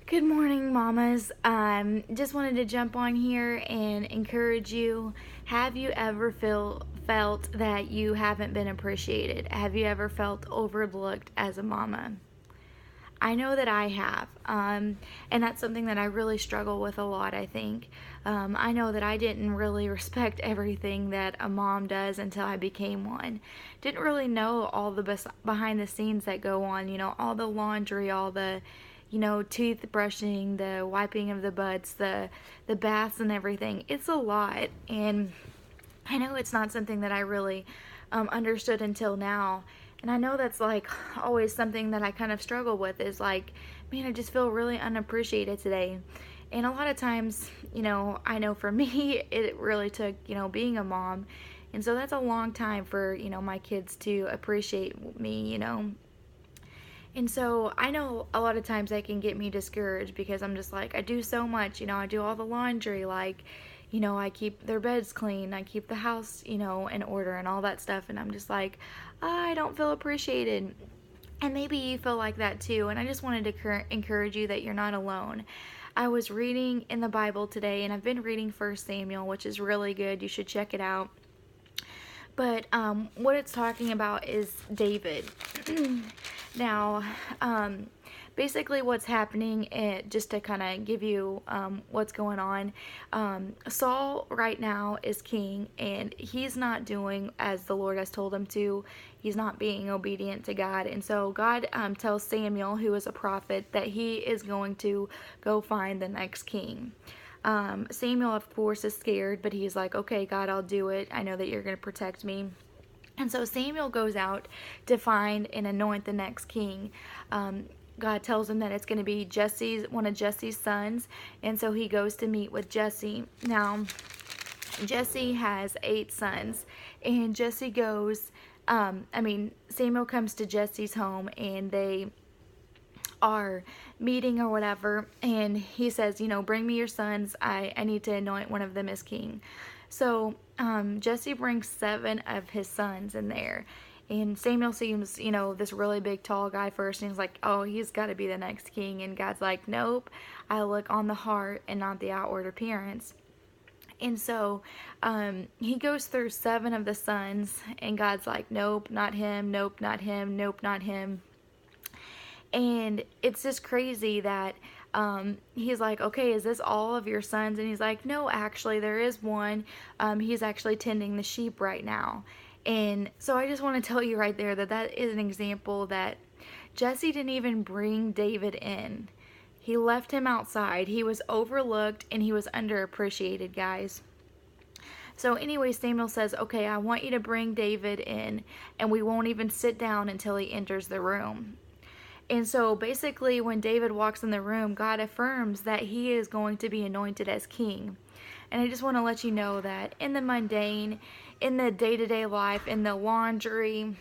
Good morning, mamas. Just wanted to jump on here and encourage you. Have you ever felt that you haven't been appreciated? Have you ever felt overlooked as a mama? I know that I have, and that's something that I really struggle with a lot, I think. I know that I didn't really respect everything that a mom does until I became one. Didn't really know all the behind the scenes that go on, all the laundry, all the tooth brushing, the wiping of the butts, the baths and everything. It's a lot, and I know it's not something that I really understood until now. And I know that's like always something that I kind of struggle with is like, man, I just feel really unappreciated today. And a lot of times, I know for me, it really took, being a mom. And so that's a long time for, my kids to appreciate me. And so I know a lot of times that can get me discouraged because I'm just like, I do so much, I do all the laundry, like, I keep their beds clean, I keep the house, in order and all that stuff. And I'm just like, I don't feel appreciated. And maybe you feel like that too. And I just wanted to encourage you that you're not alone. I was reading in the Bible today, and I've been reading 1 Samuel, which is really good. You should check it out. But what it's talking about is David. Now, basically what's happening, just to kind of give you what's going on, Saul right now is king, and he's not doing as the Lord has told him to. He's not being obedient to God. And so God tells Samuel, who is a prophet, that he is going to go find the next king. Samuel, of course, is scared, but he's like, okay, God, I'll do it. I know that you're going to protect me. And so Samuel goes out to find and anoint the next king. God tells him that it's going to be one of Jesse's sons. And so he goes to meet with Jesse. Now, Jesse has 8 sons. And Jesse goes, Samuel comes to Jesse's home, and they are meeting or whatever, and he says, bring me your sons. I need to anoint one of them as king. So Jesse brings 7 of his sons in there, and Samuel seems, this really big tall guy first, and he's like, oh, he's got to be the next king. And God's like, nope, I look on the heart and not the outward appearance. And so he goes through 7 of the sons, and God's like, nope, not him, nope, not him, nope, not him. And it's just crazy that he's like, okay, is this all of your sons? And he's like, no, actually, there is one. He's actually tending the sheep right now. And so I just want to tell you right there that is an example that Jesse didn't even bring David in. He left him outside. He was overlooked, and he was underappreciated, guys. So anyway, Samuel says, okay, I want you to bring David in, and we won't even sit down until he enters the room. And so basically when David walks in the room, God affirms that he is going to be anointed as king. And I just want to let you know that in the mundane, in the day-to-day life, in the laundry,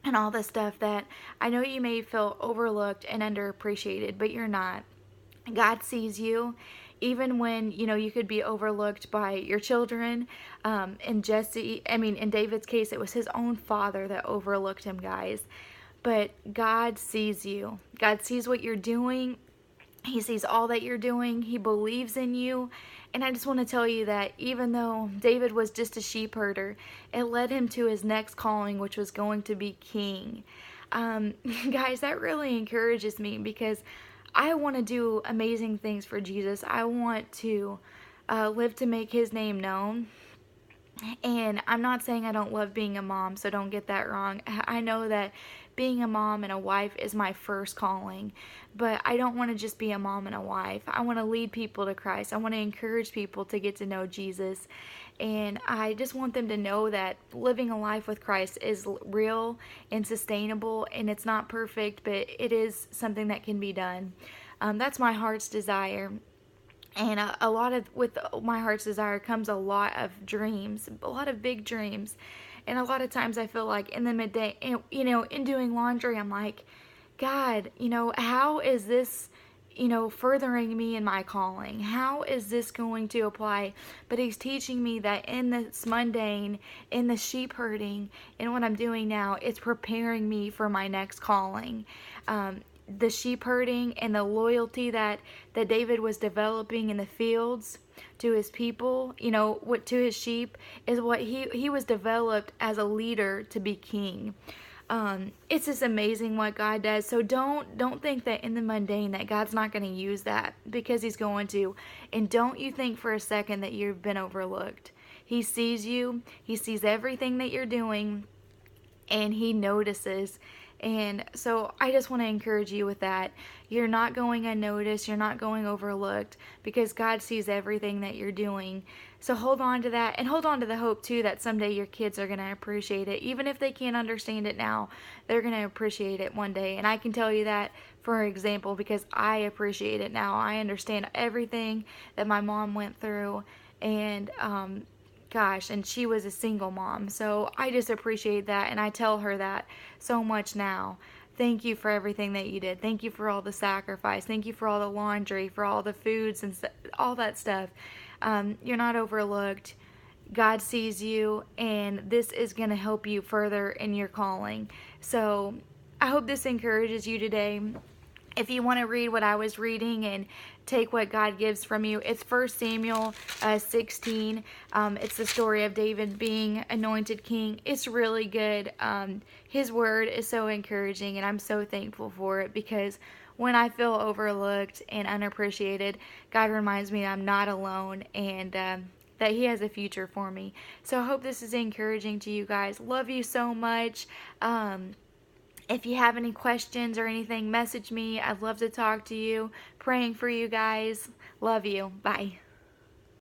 and all the stuff, that I know you may feel overlooked and underappreciated, but you're not. God sees you, even when, you could be overlooked by your children. In David's case, it was his own father that overlooked him, guys. But God sees you. God sees what you're doing. He sees all that you're doing. He believes in you. And I just want to tell you that even though David was just a sheep herder, it led him to his next calling, which was going to be king. Guys, that really encourages me because I want to do amazing things for Jesus. I want to live to make his name known. And I'm not saying I don't love being a mom, so don't get that wrong. I know that being a mom and a wife is my first calling, but I don't want to just be a mom and a wife. I want to lead people to Christ. I want to encourage people to get to know Jesus, and I just want them to know that living a life with Christ is real and sustainable, and it's not perfect, but it is something that can be done. That's my heart's desire. And with my heart's desire comes a lot of dreams, a lot of big dreams. And a lot of times I feel like in the midday, in doing laundry, I'm like, God, how is this, furthering me in my calling? How is this going to apply? But he's teaching me that in this mundane, in the sheep herding, in what I'm doing now, it's preparing me for my next calling. the sheep herding and the loyalty that David was developing in the fields to his people, what to his sheep, is what he was developed as a leader to be king. It's just amazing what God does. So don't think that in the mundane that God's not going to use that, because He's going to. And don't you think for a second that you've been overlooked. He sees you. He sees everything that you're doing, and He notices. And so I just want to encourage you with that. You're not going unnoticed. You're not going overlooked, because God sees everything that you're doing. So hold on to that, and hold on to the hope too that someday your kids are going to appreciate it. Even if they can't understand it now, they're going to appreciate it one day. And I can tell you that, for example, because I appreciate it now. I understand everything that my mom went through, and gosh, and she was a single mom, so I just appreciate that, and I tell her that so much now. Thank you for everything that you did. Thank you for all the sacrifice. Thank you for all the laundry, for all the foods and all that stuff. You're not overlooked. God sees you, and this is going to help you further in your calling. So I hope this encourages you today. If you want to read what I was reading and take what God gives from you, it's 1 Samuel 16. It's the story of David being anointed king. It's really good. His word is so encouraging, and I'm so thankful for it, because when I feel overlooked and unappreciated, God reminds me that I'm not alone, and that He has a future for me. So I hope this is encouraging to you guys. Love you so much. If you have any questions or anything, message me. I'd love to talk to you. Praying for you guys. Love you. Bye.